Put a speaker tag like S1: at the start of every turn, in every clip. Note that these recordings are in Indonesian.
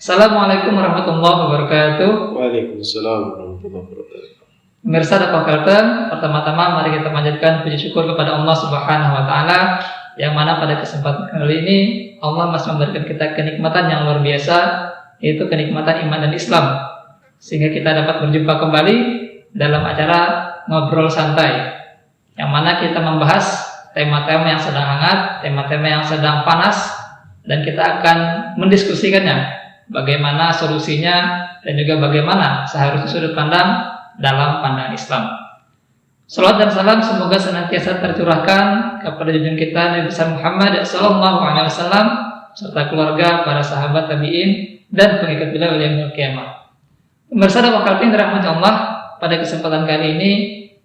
S1: Assalamualaikum warahmatullahi wabarakatuh.
S2: Waalaikumsalam warahmatullahi wabarakatuh.
S1: Pemirsa Dakwah Kalteng, pertama-tama mari kita panjatkan puji syukur kepada Allah Subhanahu wa taala yang mana pada kesempatan kali ini Allah masih memberikan kita kenikmatan yang luar biasa, yaitu kenikmatan iman dan Islam, sehingga kita dapat berjumpa kembali dalam acara Ngobrol Santai, yang mana kita membahas tema-tema yang sedang hangat, tema-tema yang sedang panas, dan kita akan mendiskusikannya, bagaimana solusinya dan juga bagaimana seharusnya sudut pandang dalam pandangan Islam. Salawat dan salam semoga senantiasa tercurahkan kepada junjungan kita Nabi besar Muhammad sallallahu alaihi wasallam serta keluarga, para sahabat tabi'in dan pengikut beliau hingga kiamat. Pemirsa Dakwah Kalteng dirahmati Allah, pada kesempatan kali ini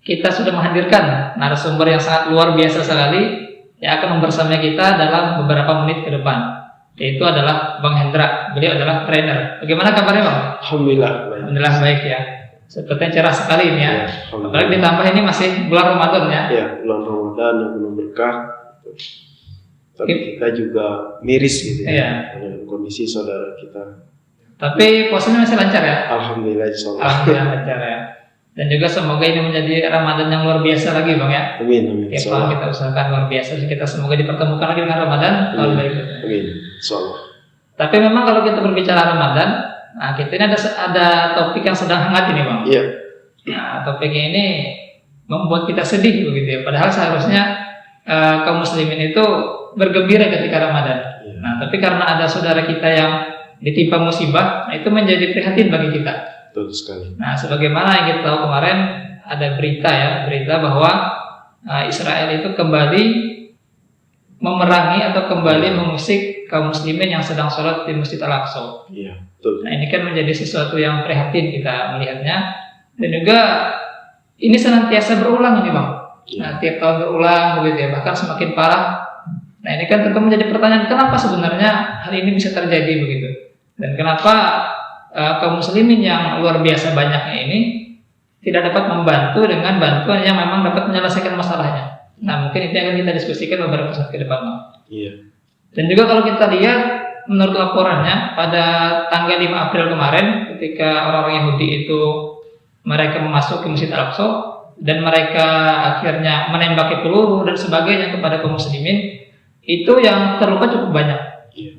S1: kita sudah menghadirkan narasumber yang sangat luar biasa sekali yang akan membersamai kita dalam beberapa menit ke depan, yaitu adalah Bang Hendra. Beliau adalah trainer. Bagaimana kabarnya, Bang?
S2: Alhamdulillah baik.
S1: Alhamdulillah baik ya. Sepertinya cerah sekali ini ya. Apalagi ditambah ini masih bulan Ramadan ya.
S2: Ya, bulan Ramadan yang penuh berkah. Tapi kita juga miris gitu ya, dengan kondisi saudara kita.
S1: Tapi puasanya masih lancar ya?
S2: Alhamdulillah insyaallah.
S1: Alhamdulillah lancar ya. Dan juga semoga ini menjadi Ramadan yang luar biasa lagi, Bang ya.
S2: Amin amin.
S1: Tiap tahun kita usahakan luar biasa, kita semoga dipertemukan lagi dengan Ramadan tahun berikutnya.
S2: Amin insyaallah.
S1: Tapi memang kalau kita berbicara Ramadan, nah kita ini ada topik yang sedang hangat ini, Bang.
S2: Iya.
S1: Nah, topiknya ini membuat kita sedih begitu ya. Padahal seharusnya kaum muslimin itu bergembira ketika Ramadan.
S2: Ya.
S1: Nah, tapi karena ada saudara kita yang ditimpa musibah, nah itu menjadi prihatin bagi kita.
S2: Betul sekali.
S1: Nah, sebagaimana yang kita tahu kemarin ada berita bahwa Israel itu kembali memerangi atau kembali mengusik kaum muslimin yang sedang sholat di Masjid Al-Aqsa.
S2: Iya, betul.
S1: Nah, ini kan menjadi sesuatu yang prihatin kita melihatnya, dan juga ini senantiasa berulang ini, Bang. Nah, tiap tahun berulang begitu ya, bahkan semakin parah. Nah, ini kan tentu menjadi pertanyaan, kenapa sebenarnya hal ini bisa terjadi begitu, dan kenapa kaum muslimin yang luar biasa banyaknya ini tidak dapat membantu dengan bantuan yang memang dapat menyelesaikan masalahnya. Nah, mungkin itu yang akan kita diskusikan beberapa saat ke depan, Bang.
S2: Iya.
S1: Dan juga kalau kita lihat menurut laporannya pada tanggal 5 April kemarin, ketika orang-orang Yahudi itu mereka memasuki Masjid Al-Aqsa dan mereka akhirnya menembaki peluru dan sebagainya kepada kaum muslimin, itu yang terluka cukup banyak.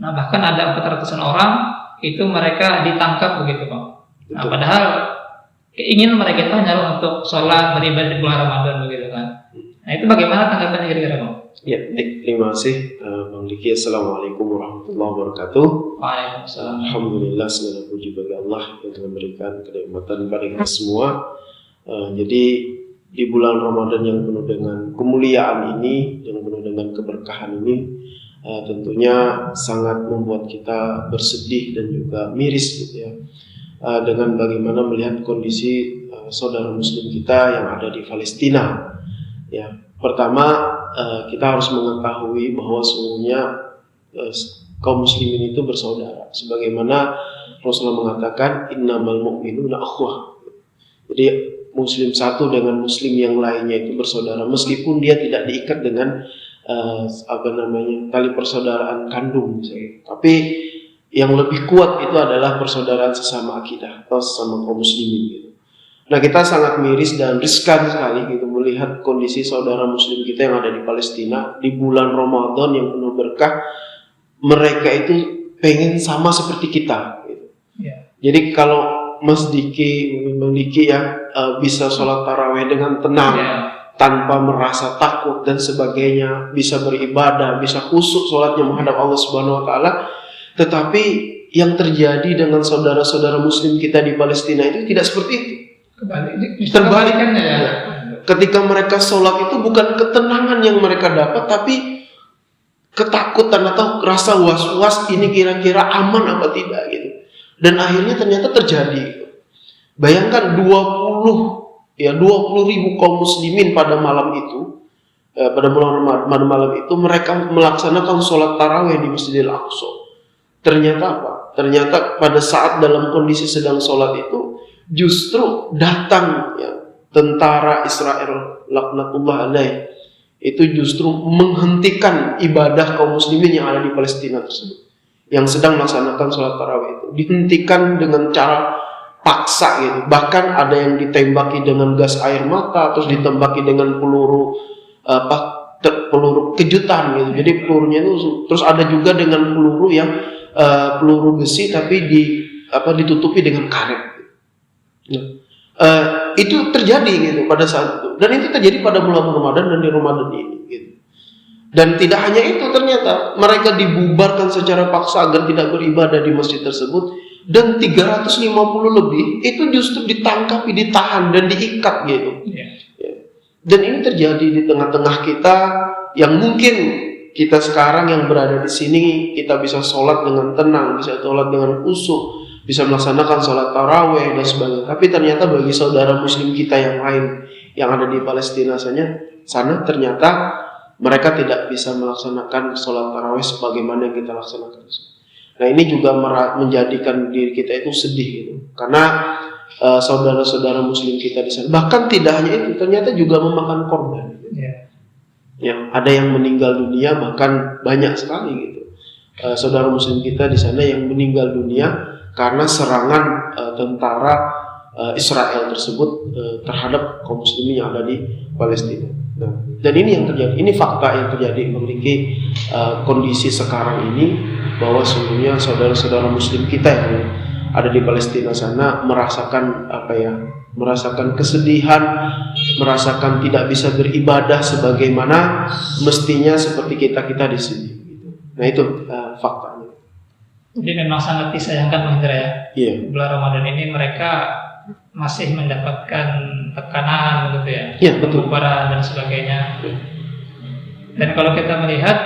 S1: Nah, bahkan ada 400-an orang itu mereka ditangkap begitu, Bang. Nah, padahal keinginan mereka itu hanya untuk sholat beribadah di bulan Ramadan begitu kan. Nah, itu bagaimana tanggapan kira-kira, Bang?
S2: Ya, terima kasih Bang Diki. Assalamualaikum warahmatullahi wabarakatuh.
S1: Waalaikumsalam.
S2: Alhamdulillah, segala puji bagi Allah yang telah memberikan kenikmatan kepada kita semua. Jadi di bulan Ramadan yang penuh dengan kemuliaan ini, yang penuh dengan keberkahan ini, tentunya sangat membuat kita bersedih dan juga miris gitu ya, dengan bagaimana melihat kondisi saudara muslim kita yang ada di Palestina. Ya, pertama kita harus mengetahui bahwa sesungguhnya kaum muslimin itu bersaudara. Sebagaimana Rasulullah mengatakan innamal mu'minuna akhwah. Jadi muslim satu dengan muslim yang lainnya itu bersaudara, meskipun dia tidak diikat dengan tali persaudaraan kandung misalnya. Tapi yang lebih kuat itu adalah persaudaraan sesama akidah atau sesama kaum muslimin gitu. Nah, kita sangat miris dan riskan sekali gitu melihat kondisi saudara muslim kita yang ada di Palestina di bulan Ramadan yang penuh berkah. Mereka itu pengen sama seperti kita gitu. Jadi kalau Mas Diki, Bang Diki ya bisa sholat tarawih dengan tenang, tanpa merasa takut dan sebagainya, bisa beribadah, bisa khusyuk sholatnya menghadap Allah Subhanahu Wa Taala. Tetapi yang terjadi dengan saudara-saudara Muslim kita di Palestina itu tidak seperti itu. Terbalikannya ya. Ketika mereka sholat itu bukan ketenangan yang mereka dapat, tapi ketakutan atau rasa was-was, ini kira-kira aman apa tidak gitu. Dan akhirnya ternyata terjadi. Bayangkan 20 ribu kaum muslimin pada malam itu, pada malam itu mereka melaksanakan sholat tarawih di Masjidil Aqsa. Ternyata apa? Ternyata pada saat dalam kondisi sedang sholat itu justru datang tentara Israel laknatullah alaih, itu justru menghentikan ibadah kaum muslimin yang ada di Palestina tersebut. yang sedang melaksanakan sholat tarawih itu dihentikan dengan cara paksa gitu. Bahkan ada yang ditembaki dengan gas air mata, terus ditembaki dengan peluru peluru kejutan gitu. Jadi pelurunya itu terus ada juga dengan peluru yang peluru besi tapi ditutupi dengan karet. Nah, itu terjadi gitu pada saat itu, dan itu terjadi pada bulan Ramadan dan di Ramadan ini gitu. Dan tidak hanya itu, ternyata mereka dibubarkan secara paksa agar tidak beribadah di masjid tersebut, dan 350 lebih itu justru ditangkap, ditahan dan diikat gitu. Dan ini terjadi di tengah-tengah kita yang mungkin kita sekarang yang berada di sini kita bisa sholat dengan tenang, bisa sholat dengan khusyuk, bisa melaksanakan sholat tarawih dan sebagainya. Tapi ternyata bagi saudara muslim kita yang lain yang ada di Palestina sana ternyata mereka tidak bisa melaksanakan sholat tarawih sebagaimana yang kita laksanakan. Nah ini juga menjadikan diri kita itu sedih gitu. Karena saudara-saudara muslim kita di sana, bahkan tidak hanya itu, ternyata juga memakan korban. Ya, ada yang meninggal dunia, bahkan banyak sekali gitu. Saudara muslim kita di sana yang meninggal dunia karena serangan tentara Israel tersebut terhadap kaum muslimin yang ada di Palestina. Nah, dan ini yang terjadi, ini fakta yang terjadi memiliki kondisi sekarang ini, bahwa sesungguhnya saudara-saudara muslim kita yang ada di Palestina sana merasakan merasakan kesedihan, merasakan tidak bisa beribadah sebagaimana mestinya seperti kita di sini. Nah itu faktanya.
S1: Jadi memang sangat disayangkan Bang Indra ya.
S2: Iya.
S1: Bulan Ramadan ini mereka masih mendapatkan tekanan gitu ya, pembubaran dan sebagainya. Dan kalau kita melihat,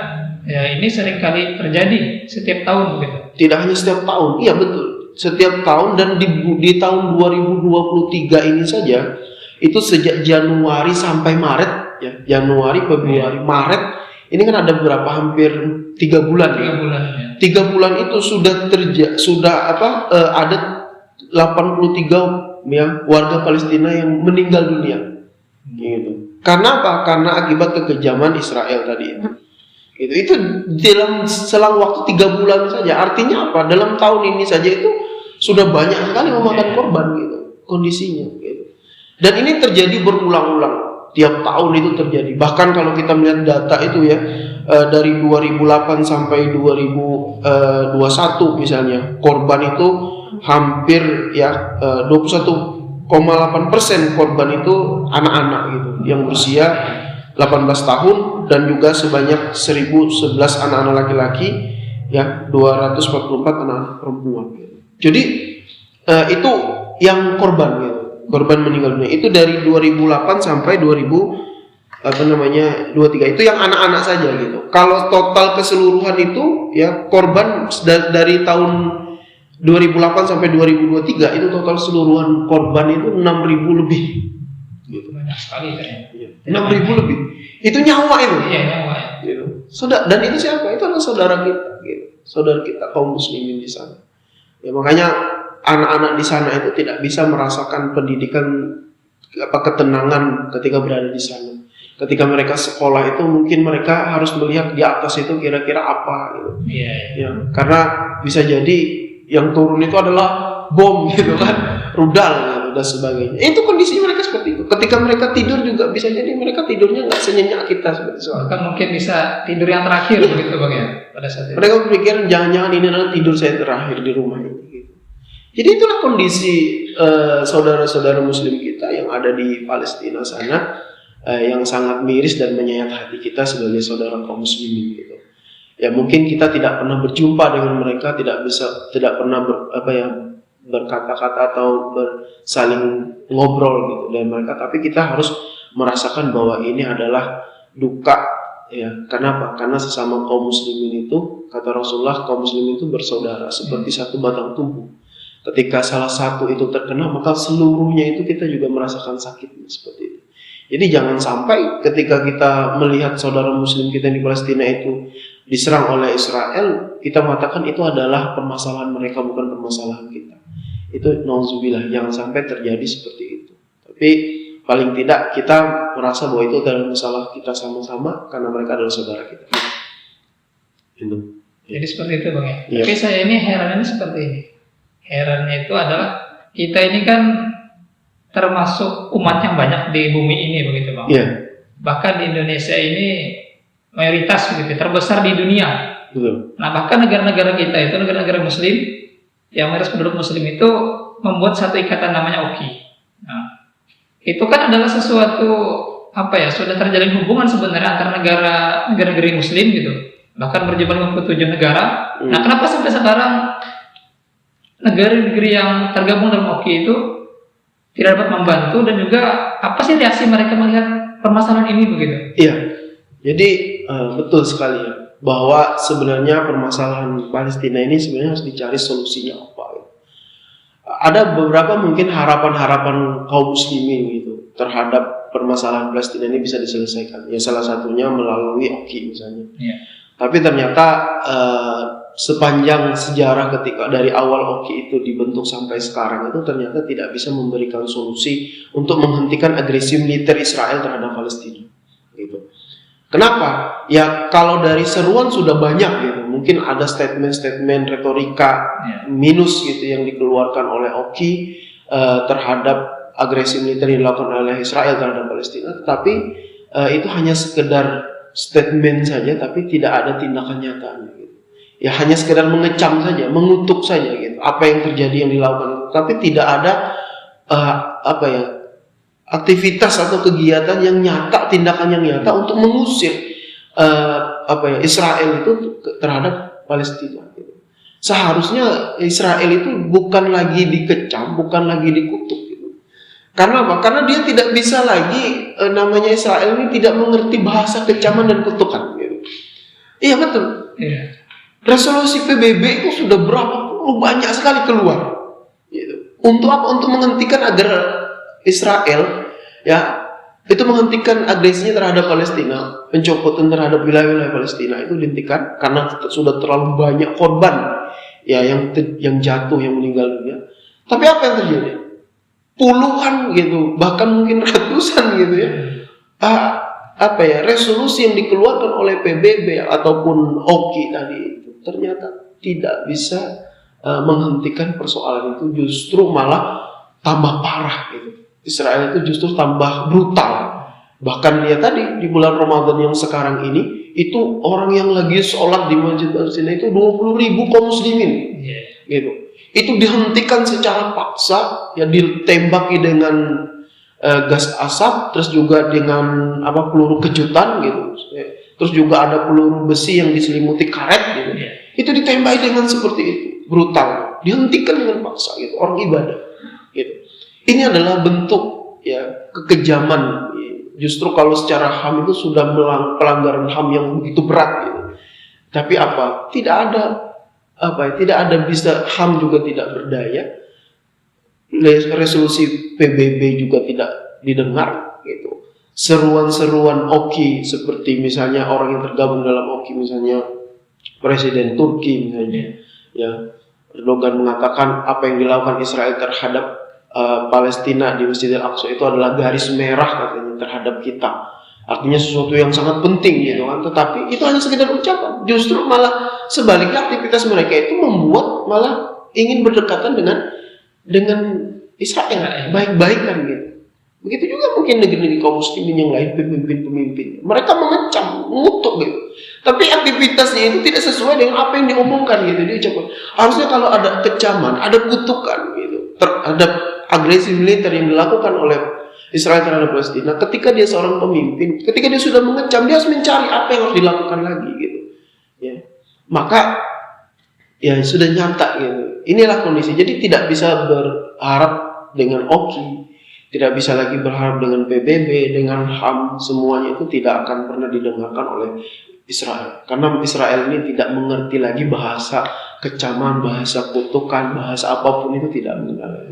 S1: ya ini seringkali terjadi setiap tahun begitu. Tidak hanya setiap tahun, iya betul. Setiap tahun, dan di tahun 2023 ini saja, itu sejak Januari sampai Maret, ya Januari, Februari, Maret, ini kan ada berapa, hampir 3 bulan. 3 bulan. Ya. 3 bulan itu ada 83 ya warga Palestina yang meninggal dunia. Gitu. Karena apa? Karena akibat kekejaman Israel tadi. Itu dalam selang waktu 3 bulan saja. Artinya apa? Dalam tahun ini saja itu sudah banyak sekali memakan korban gitu kondisinya. Gitu. Dan ini terjadi berulang-ulang. Tiap tahun itu terjadi. Bahkan kalau kita melihat data itu ya, dari 2008 sampai 2021 misalnya, korban itu hampir ya 21,8% korban itu anak-anak gitu, yang berusia 18 tahun, dan juga sebanyak 1011 anak-anak laki-laki, ya 244 anak perempuan gitu. Jadi itu yang korban gitu. Korban meninggal dunia itu dari 2008 sampai 23 itu yang anak-anak saja gitu. Kalau total keseluruhan itu ya korban dari tahun 2008 sampai 2023 itu total keseluruhan korban itu 6.000 lebih. Gitu. Banyak sekali kan. 6.000 lebih. Itu nyawa itu. Iya, nyawa. Gitu. Dan itu siapa? Itu adalah saudara kita gitu. Saudara kita kaum muslimin di sana. Ya makanya anak-anak di sana itu tidak bisa merasakan pendidikan ketenangan ketika berada di sana. Ketika mereka sekolah itu mungkin mereka harus melihat di atas itu kira-kira apa gitu. Iya. Ya, karena bisa jadi yang turun itu adalah bom gitu kan, rudal gitu, dan sebagainya. Itu kondisi mereka seperti itu. Ketika mereka tidur juga bisa jadi mereka tidurnya nggak senyenyak kita seperti itu. Kan mungkin bisa tidur yang terakhir begitu Bang ya pada saat itu. Mereka berpikir jangan-jangan ini adalah tidur saya terakhir di rumah ini. Jadi itulah kondisi saudara-saudara muslim kita yang ada di Palestina sana, yang sangat miris dan menyayat hati kita sebagai saudara kaum muslimin gitu. Ya mungkin kita tidak pernah berjumpa dengan mereka, tidak pernah berkata-kata atau saling ngobrol gitu dengan mereka, tapi kita harus merasakan bahwa ini adalah duka ya. Kenapa? Karena sesama kaum muslimin itu, kata Rasulullah, kaum muslimin itu bersaudara seperti satu batang tubuh. Ketika salah satu itu terkena, maka seluruhnya itu kita juga merasakan sakitnya seperti itu. Jadi jangan sampai ketika kita melihat saudara muslim kita di Palestina itu diserang oleh Israel, kita mengatakan itu adalah permasalahan mereka, bukan permasalahan kita. Itu nauzubillah, jangan sampai terjadi seperti itu. Tapi paling tidak kita merasa bahwa itu adalah masalah kita sama-sama, karena mereka adalah saudara kita. Itu. Jadi seperti itu Bang ya.
S2: Iya.
S1: Tapi saya ini herannya seperti ini. Herannya itu adalah kita ini kan termasuk umat yang banyak di bumi ini begitu Bang.
S2: Iya.
S1: Bahkan di Indonesia ini mayoritas begitu, terbesar di dunia.
S2: Betul.
S1: Nah bahkan negara-negara kita itu negara-negara Muslim yang mayoritas penduduk Muslim itu membuat satu ikatan namanya OKI. Nah, itu kan adalah sesuatu sudah terjalin hubungan sebenarnya antara negara-negara Muslim gitu. Bahkan berjumlah 57 negara. Nah, kenapa sampai sekarang negara-negara yang tergabung dalam OKI itu tidak dapat membantu, dan juga apa sih reaksi mereka melihat permasalahan ini begitu?
S2: Iya. Jadi betul sekali ya, bahwa sebenarnya permasalahan Palestina ini sebenarnya harus dicari solusinya apa. Ada beberapa mungkin harapan-harapan kaum muslimin gitu terhadap permasalahan Palestina ini bisa diselesaikan. Ya salah satunya melalui OKI misalnya.
S1: Yeah.
S2: Tapi ternyata sepanjang sejarah ketika dari awal OKI itu dibentuk sampai sekarang itu ternyata tidak bisa memberikan solusi untuk menghentikan agresi militer Israel terhadap Palestina. Gitu. Kenapa? Ya kalau dari seruan sudah banyak gitu. Mungkin ada statement-statement retorika minus gitu yang dikeluarkan oleh OKI terhadap agresi militer yang dilakukan oleh Israel terhadap Palestina. Tapi itu hanya sekedar statement saja, tapi tidak ada tindakan nyatanya gitu. Ya hanya sekedar mengecam saja, mengutuk saja gitu. Apa yang terjadi yang dilakukan itu. Tapi tidak ada aktivitas atau kegiatan yang nyata, tindakan yang nyata untuk mengusir Israel itu terhadap Palestina. Gitu. Seharusnya Israel itu bukan lagi dikecam, bukan lagi dikutuk. Gitu. Karena apa? Karena dia tidak bisa lagi namanya Israel ini tidak mengerti bahasa kecaman dan kutukan. Gitu. Iya betul.
S1: Yeah.
S2: Resolusi PBB itu sudah banyak sekali keluar. Gitu. Untuk apa? Untuk menghentikan agar Israel itu menghentikan agresinya terhadap Palestina, pencopotan terhadap wilayah-wilayah Palestina itu dihentikan karena sudah terlalu banyak korban yang jatuh, yang meninggal dunia. Tapi apa yang terjadi? Puluhan gitu, bahkan mungkin ratusan gitu ya. Resolusi yang dikeluarkan oleh PBB ataupun OKI tadi itu ternyata tidak bisa menghentikan persoalan itu, justru malah tambah parah gitu. Israel itu justru tambah brutal. Bahkan dia tadi di bulan Ramadan yang sekarang ini, itu orang yang lagi sholat di Masjid Palestina itu 20.000 kaum muslimin. Gitu. Itu dihentikan secara paksa, ya ditembaki dengan gas asap, terus juga dengan peluru kejutan gitu. Terus juga ada peluru besi yang diselimuti karet gitu. Itu ditembaki dengan seperti itu, brutal. Dihentikan dengan paksa gitu, orang ibadah. Gitu. Ini adalah bentuk kekejaman. Justru kalau secara HAM itu sudah pelanggaran HAM yang begitu berat gitu. Tapi tidak ada bisa, HAM juga tidak berdaya. Resolusi PBB juga tidak didengar gitu. Seruan-seruan OKI seperti misalnya orang yang tergabung dalam OKI, misalnya Presiden Turki misalnya, Erdogan mengatakan apa yang dilakukan Israel terhadap Palestina di Masjidil Aqsa itu adalah garis merah katanya terhadap kita. Artinya sesuatu yang sangat penting gitu kan. Tetapi itu hanya sekedar ucapan. Justru malah sebaliknya aktivitas mereka itu membuat malah ingin berdekatan dengan Israel, baik-baikan gitu. Begitu juga mungkin negeri-negeri kaum muslimin yang lain, pemimpin-pemimpin. Mereka mengecam, mengutuk gitu. Tapi aktivitasnya itu tidak sesuai dengan apa yang diomongkan gitu, diucapkan. Harusnya kalau ada kecaman, ada kutukan gitu terhadap agresi militer yang dilakukan oleh Israel terhadap Palestina, ketika dia seorang pemimpin, ketika dia sudah mengecam, dia harus mencari apa yang harus dilakukan lagi gitu. Ya. Maka sudah nyata gitu. Inilah kondisi. Jadi tidak bisa berharap dengan OKI, tidak bisa lagi berharap dengan PBB, dengan HAM, semuanya itu tidak akan pernah didengarkan oleh Israel. Karena Israel ini tidak mengerti lagi bahasa kecaman, bahasa kutukan, bahasa apapun itu tidak mengenal.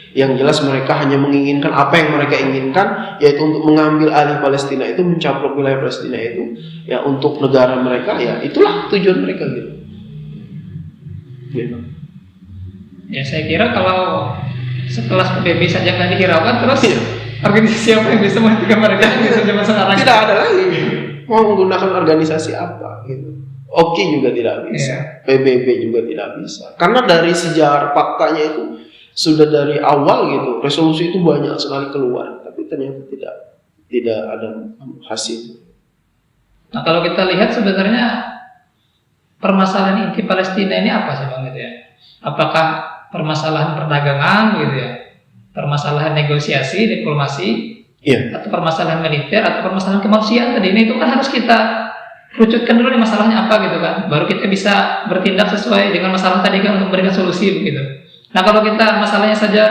S2: Yang jelas mereka hanya menginginkan apa yang mereka inginkan, yaitu untuk mengambil alih Palestina itu, mencaplok wilayah Palestina itu, untuk negara mereka, itulah tujuan mereka gitu.
S1: Ya saya kira kalau sekelas PBB saja nggak dihiraukan, terus organisasi apa yang bisa menghentikan mereka gitu zaman sekarang?
S2: Tidak ada lagi. Mau menggunakan organisasi apa gitu. Oki juga tidak bisa,
S1: Iya.
S2: PBB juga tidak bisa. Karena dari sejarah faktanya itu sudah dari awal gitu, resolusi itu banyak sekali keluar, tapi ternyata tidak ada hasil.
S1: Nah kalau kita lihat sebenarnya permasalahan inti Palestina ini apa sih Bang gitu ya? Apakah permasalahan perdagangan gitu ya? Permasalahan negosiasi, diplomasi,
S2: Iya.
S1: atau permasalahan militer, atau permasalahan kemanusiaan tadi ini itu kan harus kita kerucutkan dulu nih masalahnya apa gitu kan, baru kita bisa bertindak sesuai dengan masalah tadi kan untuk memberikan solusi begitu. Nah kalau kita masalahnya saja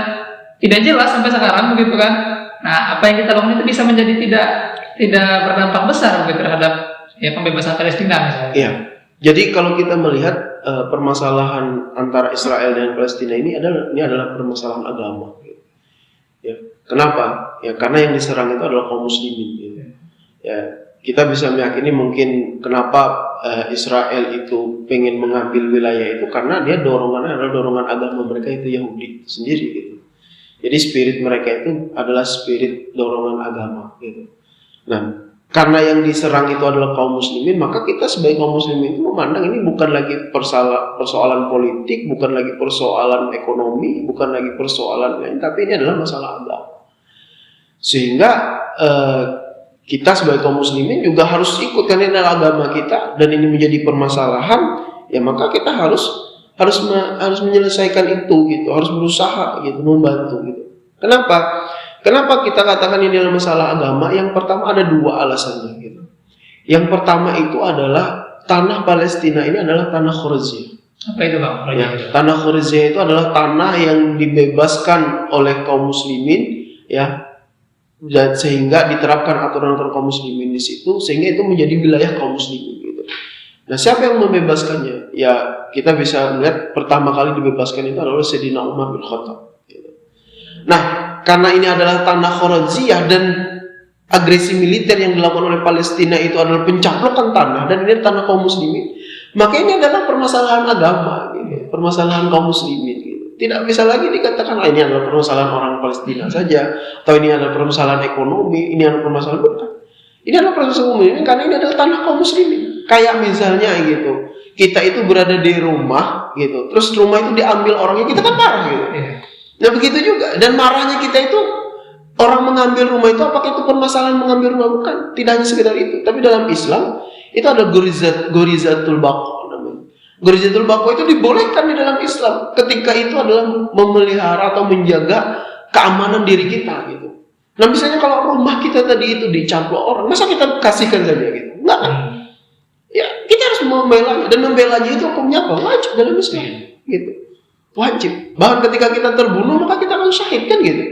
S1: tidak jelas sampai sekarang begitu kan, nah apa yang kita lakukan itu bisa menjadi tidak berdampak besar begitu terhadap ya pembebasan Palestina misalnya.
S2: Iya. Jadi kalau kita melihat permasalahan antara Israel dan Palestina ini adalah permasalahan agama. Gitu. Ya. Kenapa? Ya karena yang diserang itu adalah kaum muslimin. Gitu. Ya, kita bisa meyakini mungkin kenapa Israel itu pengen mengambil wilayah itu karena dia dorongannya adalah dorongan agama mereka itu Yahudi sendiri gitu. Jadi spirit mereka itu adalah spirit dorongan agama gitu. Nah, karena yang diserang itu adalah kaum muslimin, maka kita sebagai kaum muslimin itu memandang ini bukan lagi persoalan politik, bukan lagi persoalan ekonomi, bukan lagi persoalan lain, tapi ini adalah masalah agama. Sehingga kita sebagai kaum muslimin juga harus ikut karena ini adalah agama kita dan ini menjadi permasalahan, ya maka kita harus menyelesaikan itu gitu, harus berusaha gitu, membantu gitu. Kenapa kita katakan ini adalah masalah agama? Yang pertama ada dua alasannya gitu. Yang pertama itu adalah tanah Palestina ini adalah tanah Khuriziyah.
S1: Apa itu Bang?
S2: Ya, tanah Khuriziyah itu adalah tanah yang dibebaskan oleh kaum muslimin ya. Dan sehingga diterapkan aturan-aturan kaum muslimin di situ sehingga itu menjadi wilayah kaum muslimin gitu. Nah, siapa yang membebaskannya? Ya, kita bisa melihat pertama kali dibebaskan itu adalah Sayyidina Umar bin Khattab gitu. Nah, karena ini adalah tanah Khuriziyah dan agresi militer yang dilakukan oleh Palestina itu adalah pencaplokan tanah dan ini tanah kaum muslimin, maka ini adalah permasalahan agama gitu, permasalahan kaum muslimin gitu. Tidak bisa lagi dikatakan ini adalah permasalahan orang Palestina saja atau ini adalah permasalahan ekonomi, ini adalah permasalahan bukan. Ini adalah permasalahan muslimin karena ini adalah tanah kaum muslimin. Kayak misalnya gitu, kita itu berada di rumah gitu, terus rumah itu diambil orangnya, kita kan marah gitu. Nah begitu juga, dan marahnya kita itu orang mengambil rumah itu apakah itu permasalahan mengambil rumah? Bukan, tidak hanya sekedar itu, tapi dalam Islam itu ada gorizatul baqa. Gorizatul baqa itu dibolehkan di dalam Islam ketika itu adalah memelihara atau menjaga keamanan diri kita gitu. Nah misalnya kalau rumah kita tadi itu dicaplok orang, masa kita kasihkan saja gitu? Enggak kan? Ya kita harus membelanya, dan membelanya itu hukumnya apa? Wajib dalam Islam gitu. Wajib. Bahkan ketika kita terbunuh maka kita akan syahid kan gitu.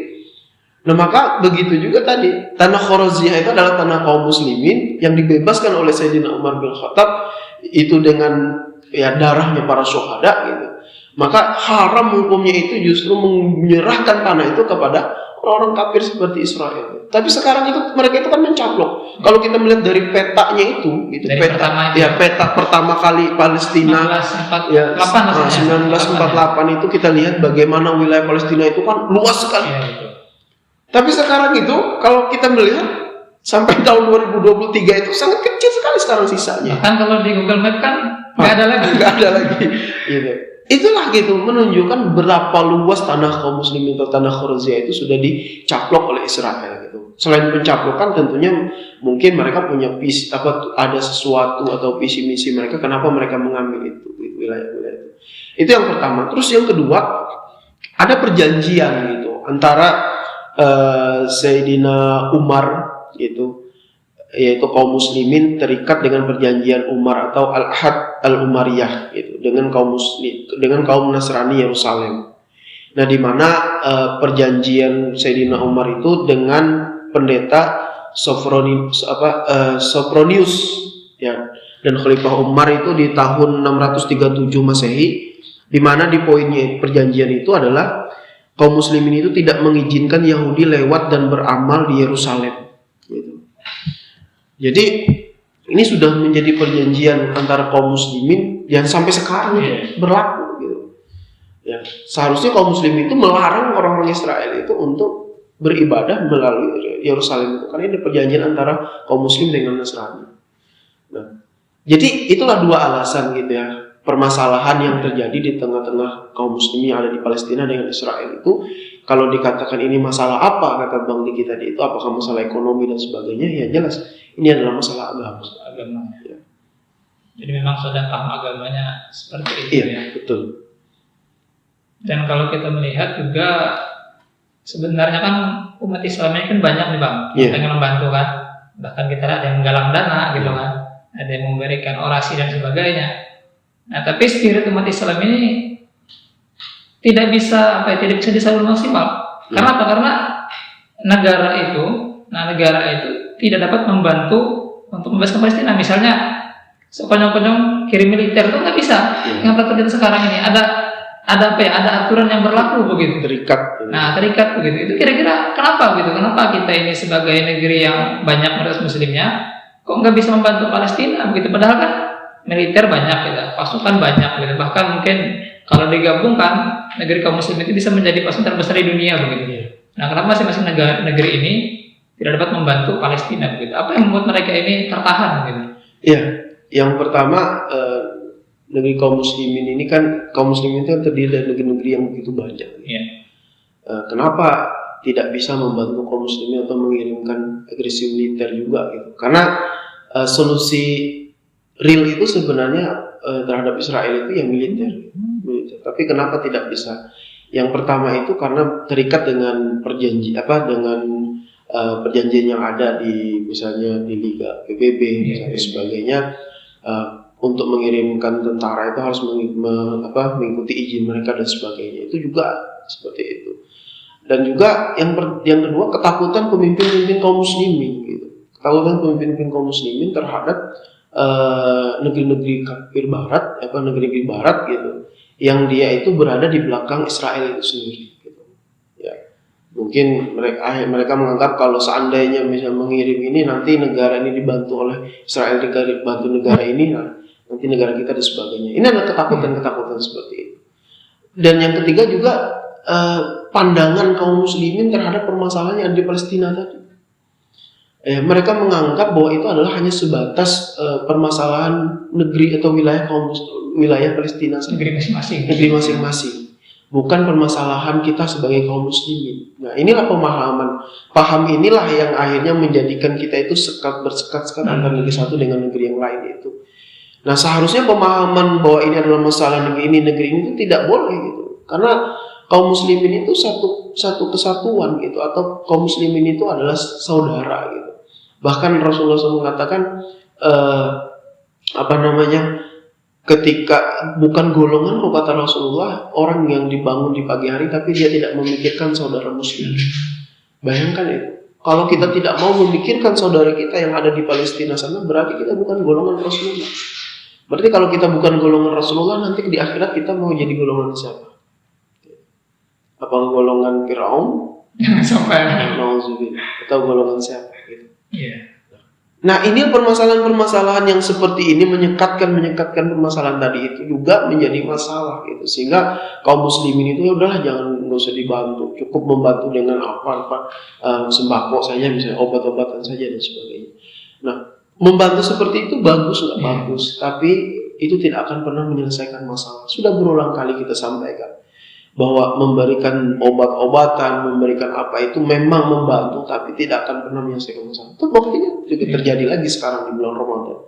S2: Nah maka begitu juga tadi tanah Khuriziyah itu adalah tanah kaum muslimin yang dibebaskan oleh Sayyidina Umar bin Khattab itu dengan ya darahnya para syuhada gitu. Maka haram hukumnya itu justru menyerahkan tanah itu kepada orang-orang kafir seperti Israel. Tapi sekarang itu mereka itu kan mencaplok. Kalau kita melihat dari petanya itu peta pertama kali Palestina 1948 itu kita lihat bagaimana wilayah Palestina itu kan luas sekali. Ya, tapi sekarang itu kalau kita melihat sampai tahun 2023 itu sangat kecil sekali sekarang sisanya.
S1: Bahkan kalau di Google Map kan nggak ada lagi. Gitu. Itulah gitu menunjukkan berapa luas tanah kaum muslimin atau tanah Khuriziyah itu sudah dicaplok oleh Israel gitu. Selain pencaplokan tentunya mungkin mereka punya ada sesuatu atau visi misi mereka kenapa mereka mengambil itu wilayah-wilayah itu. Itu yang pertama. Terus yang kedua ada perjanjian gitu antara Sayyidina Umar gitu, yaitu kaum muslimin terikat dengan perjanjian Umar atau Al-Ahad Al-Umariyah gitu, dengan kaum Nasrani Yerusalem. Nah, di mana perjanjian Sayyidina Umar itu dengan pendeta Sophronius ya, dan Khalifah Umar itu di tahun 637 Masehi, di mana di poinnya perjanjian itu adalah kaum muslimin itu tidak mengizinkan Yahudi lewat dan beramal di Yerusalem gitu. Jadi ini sudah menjadi perjanjian antara kaum muslimin yang sampai sekarang berlaku gitu. Ya, seharusnya kaum muslimin itu melarang orang-orang Israel itu untuk beribadah melalui Yerusalem itu karena ini perjanjian antara kaum muslim dengan Nasrani. Nah,
S2: Jadi itulah dua alasan gitu ya, permasalahan yang terjadi di tengah-tengah kaum muslimin yang ada di Palestina dengan Israel itu. Kalau dikatakan ini masalah apa, kata Bang Diki tadi itu, apakah masalah ekonomi dan sebagainya, ya jelas ini adalah masalah agama. Ya.
S1: Jadi memang sudah paham agamanya seperti itu.
S2: Iya,
S1: ya.
S2: betul.
S1: Dan kalau kita melihat juga sebenarnya kan umat Islam ini kan banyak nih Bang, yang pengen membantu kan. Bahkan kita ada yang menggalang dana gitu kan, ada yang memberikan orasi dan sebagainya. Nah, tapi spirit umat Islam ini tidak bisa disalurkan maksimal. Karena apa? Karena negara itu tidak dapat membantu untuk membebaskan Palestina. Misalnya sekonyong-konyong kirim militer itu nggak bisa. Yang terjadi sekarang ini ada aturan yang berlaku begitu. Terikat begitu. Itu kira-kira kenapa gitu? Kenapa kita ini sebagai negeri yang banyak mayoritas muslimnya kok nggak bisa membantu Palestina begitu? Padahal kan militer banyak gitu, pasukan banyak gitu. Bahkan mungkin kalau digabungkan negeri kaum muslim itu bisa menjadi pasukan terbesar di dunia begitu. Nah, kenapa masing-masing negeri ini tidak dapat membantu Palestina begitu? Apa yang membuat mereka ini tertahan gitu?
S2: Iya, yang pertama negeri kaum muslimin ini kan, kaum muslimin itu terdiri dari negeri-negeri yang begitu banyak.
S1: Iya.
S2: Kenapa tidak bisa membantu kaum muslimin atau mengirimkan agresi militer juga gitu? Karena solusi real itu sebenarnya terhadap Israel itu yang militer. Tapi kenapa tidak bisa? Yang pertama itu karena terikat dengan perjanjian yang ada di misalnya di Liga PBB misalnya sebagainya. Untuk mengirimkan tentara itu harus mengikuti izin mereka dan sebagainya. Itu juga seperti itu. Dan juga yang kedua, ketakutan pemimpin-pemimpin kaum muslimin gitu. Ketakutan pemimpin-pemimpin kaum muslimin terhadap negeri-negeri kafir barat, negeri-negeri barat gitu, yang dia itu berada di belakang Israel itu sendiri gitu. Ya. Mungkin mereka menganggap kalau seandainya misalnya mengirim ini, nanti negara ini dibantu oleh Israel, dibantu negara ini, nanti negara kita dan sebagainya. Ini adalah ketakutan-ketakutan seperti itu. Dan yang ketiga juga pandangan kaum muslimin terhadap permasalahan yang ada di Palestina tadi. Mereka menganggap bahwa itu adalah hanya sebatas permasalahan negeri atau wilayah Palestina,
S1: negeri
S2: masing-masing. Bukan permasalahan kita sebagai kaum muslimin. Nah, inilah paham inilah yang akhirnya menjadikan kita itu bersekat-sekat antara negeri satu dengan negeri yang lain itu. Nah, seharusnya pemahaman bahwa ini adalah masalah negeri ini itu tidak boleh gitu. Karena kaum muslimin itu satu kesatuan gitu, atau kaum muslimin itu adalah saudara gitu. Bahkan Rasulullah SAW mengatakan ketika bukan golongan, kata Rasulullah, orang yang dibangun di pagi hari tapi dia tidak memikirkan saudara muslim. Bayangkan itu. Kalau kita tidak mau memikirkan saudara kita yang ada di Palestina sana, berarti kita bukan golongan Rasulullah. Berarti kalau kita bukan golongan Rasulullah, nanti di akhirat kita mau jadi golongan siapa? Apakah golongan Firaun? Atau golongan siapa? Gitu.
S1: Yeah.
S2: Nah, ini permasalahan-permasalahan yang seperti ini menyekatkan permasalahan tadi itu juga menjadi masalah gitu. Sehingga kaum muslimin itu udahlah nggak usah dibantu, cukup membantu dengan sembako saja, misalnya obat-obatan saja dan sebagainya. Nah, membantu seperti itu bagus nggak bagus, tapi itu tidak akan pernah menyelesaikan masalah. Sudah berulang kali kita sampaikan bahwa memberikan obat-obatan, memberikan apa itu memang membantu, tapi tidak akan pernah menyelesaikan masalah. Itu buktinya juga terjadi lagi sekarang di bulan Ramadan.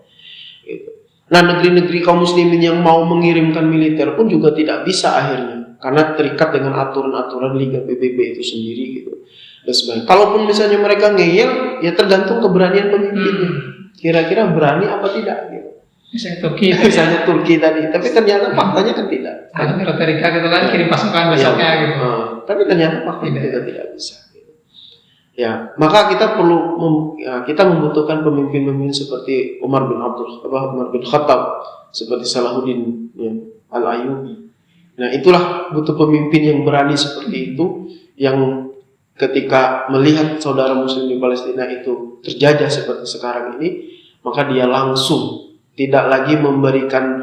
S2: Gitu. Nah, negeri-negeri kaum muslimin yang mau mengirimkan militer pun juga tidak bisa akhirnya, karena terikat dengan aturan-aturan Liga PBB itu sendiri gitu. Dan sebagainya. Kalaupun misalnya mereka ngeyel, ya tergantung keberanian pemimpinnya. Kira-kira berani apa tidak? Gitu. Misalnya Turki tadi, tapi ternyata faktanya kan tidak.
S1: Amerika gitu kan kirim pasukan besoknya gitu.
S2: Tapi ternyata faktanya kita tidak bisa. Gitu. Ya, maka kita kita membutuhkan pemimpin-pemimpin seperti Umar bin Khattab, seperti Salahuddin Al-Ayyubi. Nah, itulah butuh pemimpin yang berani seperti itu, yang ketika melihat saudara muslim di Palestina itu terjajah seperti sekarang ini, maka dia langsung tidak lagi memberikan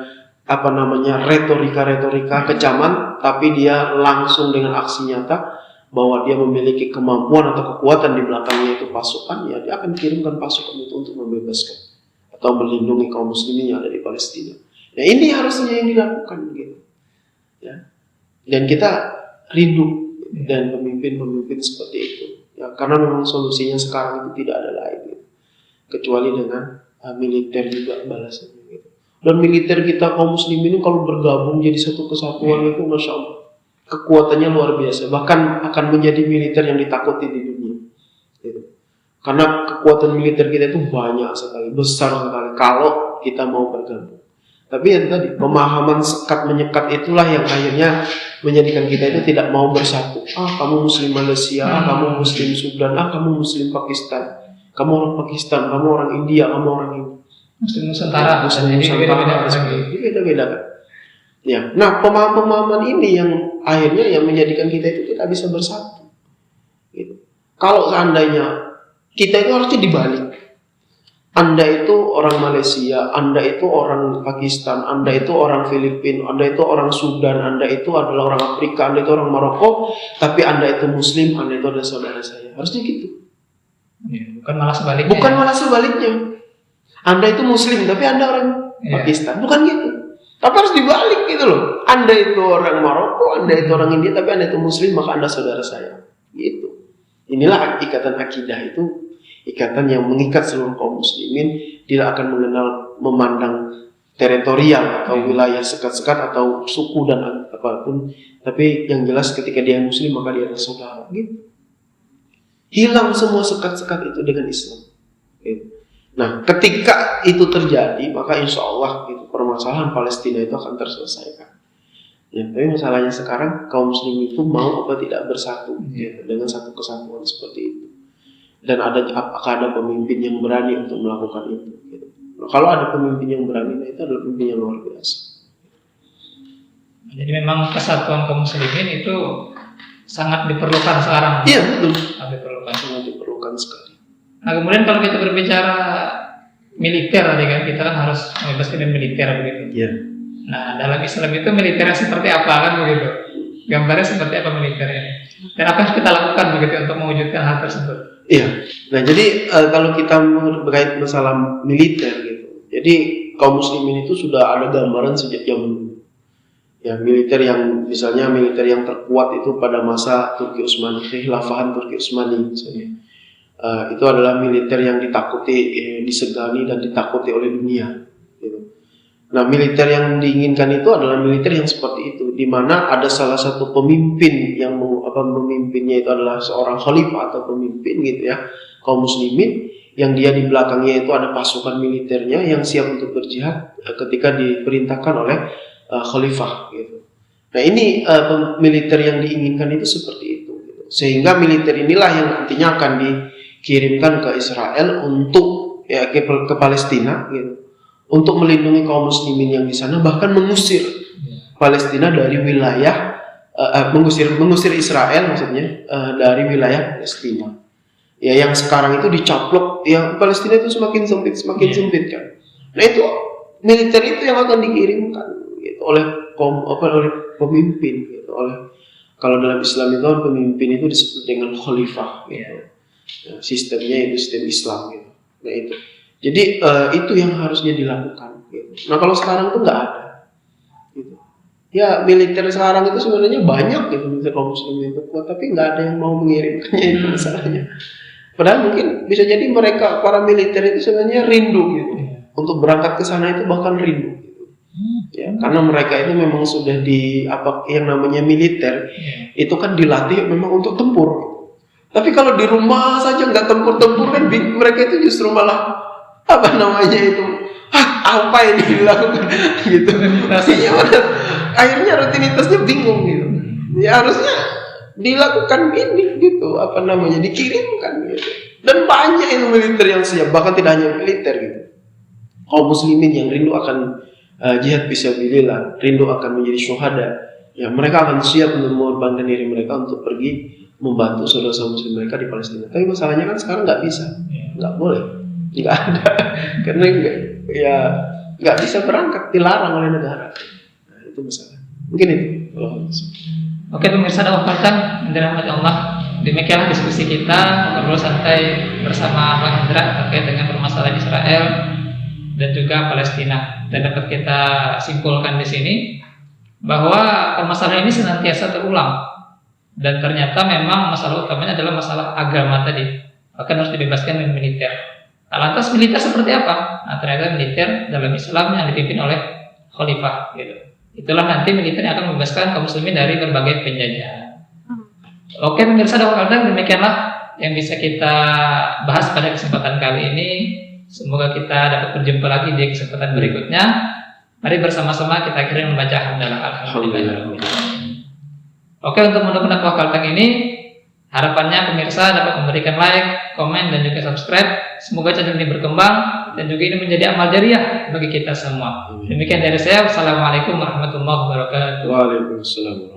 S2: retorika kecaman, tapi dia langsung dengan aksi nyata bahwa dia memiliki kemampuan atau kekuatan di belakangnya itu pasukan, ya dia akan kirimkan pasukan itu untuk membebaskan atau melindungi kaum muslimin yang ada di Palestina. Nah, ini harusnya yang dilakukan gitu. Ya. Dan kita rindu dan pemimpin-pemimpin seperti itu. Ya, karena memang solusinya sekarang itu tidak ada lain gitu. Kecuali dengan militer juga balasannya gitu. Dan militer kita kaum muslimin ini kalau bergabung jadi satu kesatuan itu Masya Allah kekuatannya luar biasa, bahkan akan menjadi militer yang ditakuti di dunia gitu. Karena kekuatan militer kita itu banyak sekali, besar sekali kalau kita mau bergabung. Tapi yang tadi pemahaman sekat menyekat itulah yang akhirnya menjadikan kita itu tidak mau bersatu. Kamu muslim Malaysia, kamu muslim Sudan, kamu muslim Pakistan, kamu orang Pakistan, kamu orang India, kamu orang ini
S1: Muslim Nusantara,
S2: beda-beda kan. Ya, nah pemahaman ini yang akhirnya yang menjadikan kita itu tidak bisa bersatu. Gitu. Kalau seandainya kita itu harusnya dibalik. Anda itu orang Malaysia, Anda itu orang Pakistan, Anda itu orang Filipina, Anda itu orang Sudan, Anda itu adalah orang Afrika, Anda itu orang Maroko, tapi Anda itu Muslim, Anda itu adalah saudara saya. Harusnya gitu.
S1: Ya, bukan malah sebaliknya.
S2: Bukan malah sebaliknya. Anda itu Muslim, tapi Anda orang Pakistan. Bukan gitu. Tapi harus dibalik gitu loh. Anda itu orang Maroko, Anda itu orang India, tapi Anda itu Muslim, maka Anda saudara saya. Gitu. Inilah ikatan akidah itu. Ikatan yang mengikat seluruh kaum muslimin, tidak akan memandang teritorial atau wilayah sekat-sekat atau suku dan apapun, tapi yang jelas ketika dia muslim maka dia adalah saudara. Gitu. Hilang semua sekat-sekat itu dengan Islam. Gitu. Nah, ketika itu terjadi maka insya Allah gitu, permasalahan Palestina itu akan terselesaikan. Ya, tapi masalahnya sekarang kaum muslim itu mau apa tidak bersatu gitu, dengan satu kesatuan seperti itu. Dan apakah ada pemimpin yang berani untuk melakukan itu? Gitu. Nah, kalau ada pemimpin yang berani, nah itu adalah pemimpin yang luar biasa.
S1: Jadi memang kesatuan kaum muslimin itu sangat diperlukan sekarang.
S2: Iya betul.
S1: Sangat
S2: diperlukan sekali.
S1: Nah kemudian kalau kita berbicara militer tadi kan kita kan harus membebaskan militer begitu.
S2: Iya.
S1: Nah dalam Islam itu militernya seperti apa kan begitu? Gambarnya seperti apa militer ini? Dan apa yang kita lakukan begitu untuk mewujudkan hal tersebut?
S2: Iya. Nah jadi kalau kita berkait masalah militer gitu, jadi kaum muslimin itu sudah ada gambaran sejak zaman dulu. Ya militer yang misalnya militer yang terkuat itu pada masa Turki Utsmani, Khilafahan Turki Utsmani misalnya. Itu adalah militer yang ditakuti, disegani dan ditakuti oleh dunia. Gitu. Nah militer yang diinginkan itu adalah militer yang seperti itu, di mana ada salah satu pemimpin yang memimpinnya itu adalah seorang khalifah atau pemimpin gitu ya, kaum muslimin, yang dia di belakangnya itu ada pasukan militernya yang siap untuk berjihad ketika diperintahkan oleh khalifah gitu. Nah ini militer yang diinginkan itu seperti itu gitu. Sehingga militer inilah yang nantinya akan dikirimkan ke Israel untuk ke Palestina gitu, untuk melindungi kaum muslimin yang di sana, bahkan mengusir Palestina dari wilayah mengusir Israel maksudnya dari wilayah Palestina. Ya yang sekarang itu dicaplok, ya Palestina itu semakin sempit kan. Nah itu militer itu yang akan dikirimkan gitu, oleh pemimpin gitu, kalau dalam Islam itu pemimpin itu disebut dengan khalifah gitu. Ya, sistemnya itu sistem Islam gitu. Nah itu. Jadi itu yang harusnya dilakukan gitu. Nah kalau sekarang tuh nggak ada gitu. Ya militer sekarang itu sebenarnya banyak gitu, militer kaum muslimin itu kuat, tapi nggak ada yang mau mengirimkannya, itu masalahnya. Padahal mungkin bisa jadi mereka para militer itu sebenarnya rindu gitu, untuk berangkat ke sana itu bahkan rindu gitu. Ya karena mereka itu memang sudah yang namanya militer itu kan dilatih memang untuk tempur gitu. Tapi kalau di rumah saja nggak tempur-tempur kan mereka itu justru malah apa yang dilakukan gitu. Akhirnya rutinitasnya bingung gitu. Ya harusnya dilakukan ini gitu, dikirimkan gitu. Dan banyak itu militer yang siap, bahkan tidak hanya militer gitu. Kaum muslimin yang rindu akan jihad fisabilillah, rindu akan menjadi syuhada, ya mereka akan siap mengorbankan diri mereka untuk pergi membantu saudara muslim mereka di Palestina. Tapi masalahnya kan sekarang nggak bisa, nggak boleh, nggak ada, karena nggak bisa berangkat, dilarang oleh negara. Nah, itu masalah. Mungkin itu.
S1: Oke pemirsa dan wafakan dirahmati Allah, demikianlah diskusi kita ngobrol santai bersama Bang Hendra terkait dengan permasalahan Israel. dan juga Palestina. Dan dapat kita simpulkan di sini bahwa permasalahan ini senantiasa terulang, dan ternyata memang masalah utamanya adalah masalah agama tadi, bahkan harus dibebaskan dari militer. Nah, lantas militer seperti apa? Nah, ternyata militer dalam Islam yang dipimpin oleh khalifah gitu. Itulah nanti militer yang akan membebaskan kaum muslimin dari berbagai penjajahan. Oke pemirsa Dakwah Kaldang, demikianlah yang bisa kita bahas pada kesempatan kali ini. Semoga kita dapat berjumpa lagi di kesempatan berikutnya. Mari bersama-sama kita akhirnya membaca hamdalah alhamdulillah. Oke, untuk mendukung Dakwah Kaldang ini, harapannya pemirsa dapat memberikan like, komen, dan juga subscribe. Semoga channel ini berkembang dan juga ini menjadi amal jariah bagi kita semua. Demikian dari saya. Wassalamualaikum warahmatullahi wabarakatuh.
S2: Waalaikumsalam.